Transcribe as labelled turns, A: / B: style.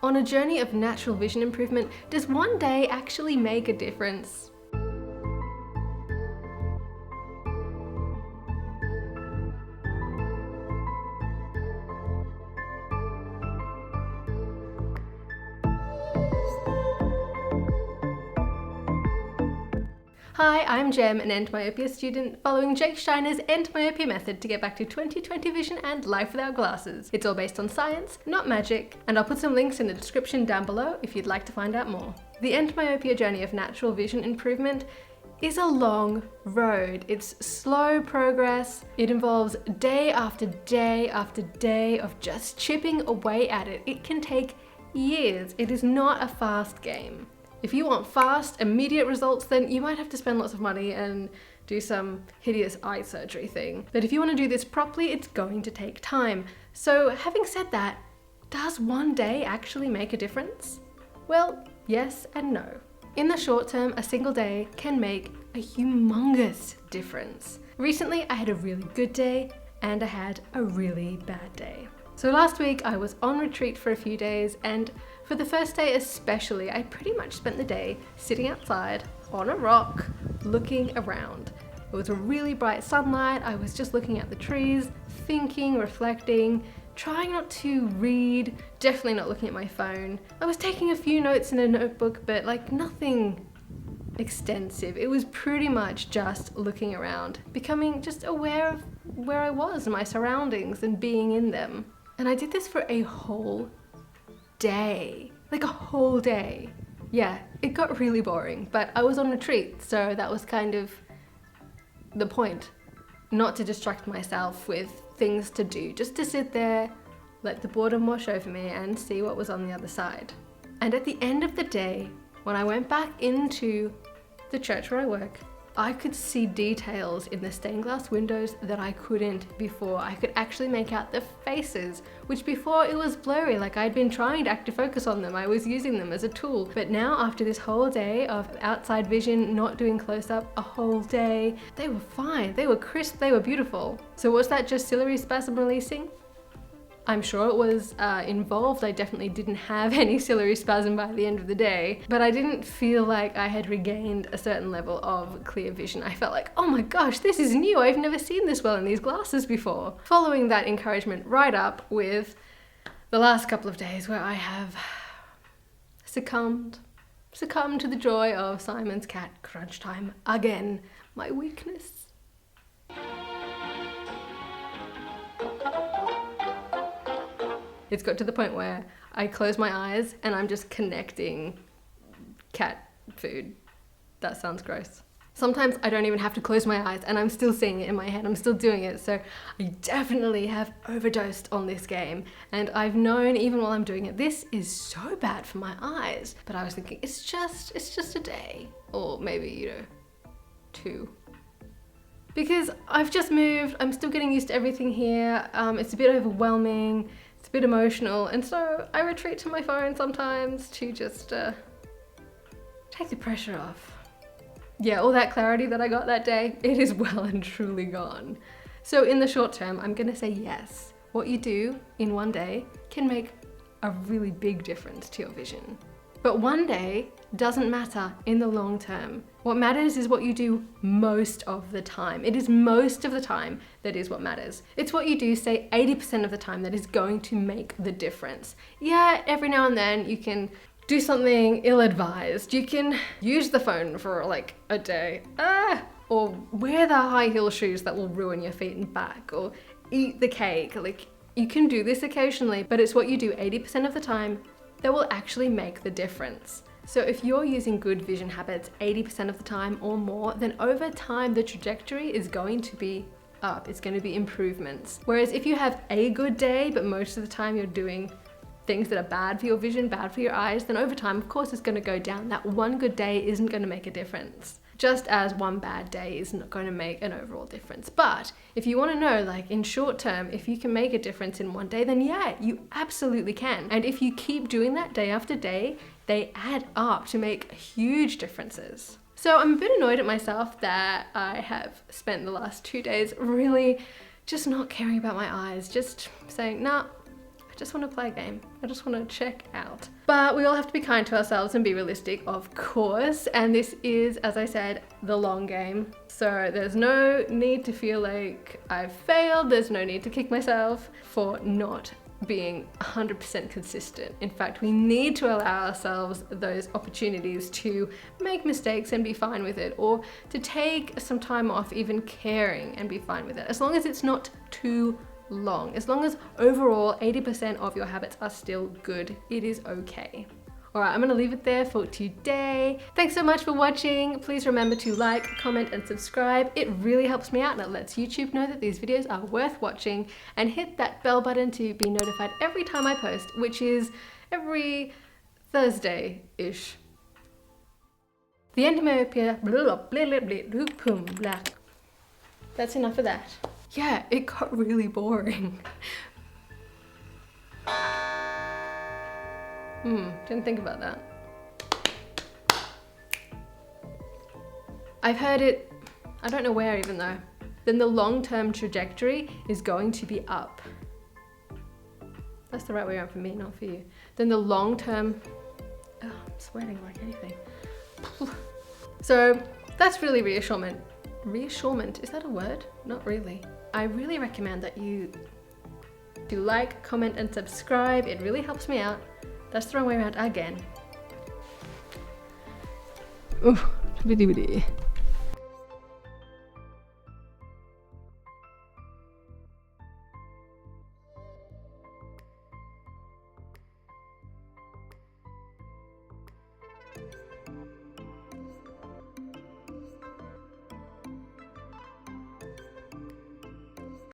A: On a journey of natural vision improvement, does one day actually make a difference? Hi, I'm Jem, an Endmyopia student, following Jake Steiner's Endmyopia method to get back to 20/20 vision and life without glasses. It's all based on science, not magic, and I'll put some links in the description down below if you'd like to find out more. The Endmyopia journey of natural vision improvement is a long road. It's slow progress. It involves day after day after day of just chipping away at it. It can take years. It is not a fast game. If you want fast, immediate results, then you might have to spend lots of money and do some hideous eye surgery thing. But if you want to do this properly, it's going to take time. So having said that, does one day actually make a difference? Well, yes and no. In the short term, a single day can make a humongous difference. Recently, I had a really good day and I had a really bad day. So last week I was on retreat for a few days, and for the first day especially, I pretty much spent the day sitting outside on a rock, looking around. It was a really bright sunlight. I was just looking at the trees, thinking, reflecting, trying not to read, definitely not looking at my phone. I was taking a few notes in a notebook, but like nothing extensive. It was pretty much just looking around, becoming just aware of where I was and my surroundings and being in them. And I did this for a whole day, like a whole day. Yeah, it got really boring, but I was on retreat, so that was kind of the point. Not to distract myself with things to do, just to sit there, let the boredom wash over me and see what was on the other side. And at the end of the day, when I went back into the church where I work, I could see details in the stained glass windows that I couldn't before. I could actually make out the faces, which before it was blurry, like I'd been trying to active focus on them. I was using them as a tool. But now after this whole day of outside vision, not doing close up a whole day, they were fine. They were crisp, they were beautiful. So was that just ciliary spasm releasing? I'm sure it was involved. I definitely didn't have any ciliary spasm by the end of the day, but I didn't feel like I had regained a certain level of clear vision. I felt like, oh my gosh, this is new. I've never seen this well in these glasses before. Following that encouragement right up with the last couple of days where I have succumbed to the joy of Simon's cat crunch time again, my weakness. It's got to the point where I close my eyes and I'm just connecting cat food. That sounds gross. Sometimes I don't even have to close my eyes and I'm still seeing it in my head. I'm still doing it. So I definitely have overdosed on this game. And I've known even while I'm doing it, this is so bad for my eyes. But I was thinking, it's just a day. Or maybe, 2. Because I've just moved, I'm still getting used to everything here. It's a bit overwhelming. It's a bit emotional, and so I retreat to my phone sometimes to just take the pressure off. Yeah, all that clarity that I got that day, it is well and truly gone. So in the short term, I'm gonna say yes. What you do in one day can make a really big difference to your vision. But one day doesn't matter in the long term. What matters is what you do most of the time. It is most of the time that is what matters. It's what you do, say 80% of the time, that is going to make the difference. Yeah, every now and then you can do something ill-advised. You can use the phone for like a day. Or wear the high heel shoes that will ruin your feet and back, or eat the cake. Like, you can do this occasionally, but it's what you do 80% of the time that will actually make the difference. So if you're using good vision habits 80% of the time or more, then over time the trajectory is going to be up. It's going to be improvements. Whereas if you have a good day, but most of the time you're doing things that are bad for your vision, bad for your eyes, then over time, of course, it's going to go down. That one good day isn't going to make a difference. Just as one bad day is not going to make an overall difference. But if you want to know, like in short term, if you can make a difference in one day, then yeah, you absolutely can. And if you keep doing that day after day, they add up to make huge differences. So I'm a bit annoyed at myself that I have spent the last 2 days really just not caring about my eyes, just saying, nah, just want to play a game. I just want to check out. But we all have to be kind to ourselves and be realistic, of course. And this is, as I said, the long game. So there's no need to feel like I've failed. There's no need to kick myself for not being 100% consistent. In fact, we need to allow ourselves those opportunities to make mistakes and be fine with it, or to take some time off even caring and be fine with it, as long as it's not too long. As long as overall 80% of your habits are still good, it is okay. Alright, I'm gonna leave it there for today. Thanks so much for watching. Please remember to like, comment, and subscribe. It really helps me out and it lets YouTube know that these videos are worth watching. And hit that bell button to be notified every time I post, which is every Thursday-ish. The Endmyopia. That's enough of that. Yeah, it got really boring. Didn't think about that. I've heard it, I don't know where even though, then the long-term trajectory is going to be up. That's the right way around for me, not for you. Then the long-term, oh, I'm sweating like anything. So that's really reassurement. Reassurement, is that a word? Not really. I really recommend that you do like, comment, and subscribe. It really helps me out. That's the wrong way around again. Ooh, bitty bitty.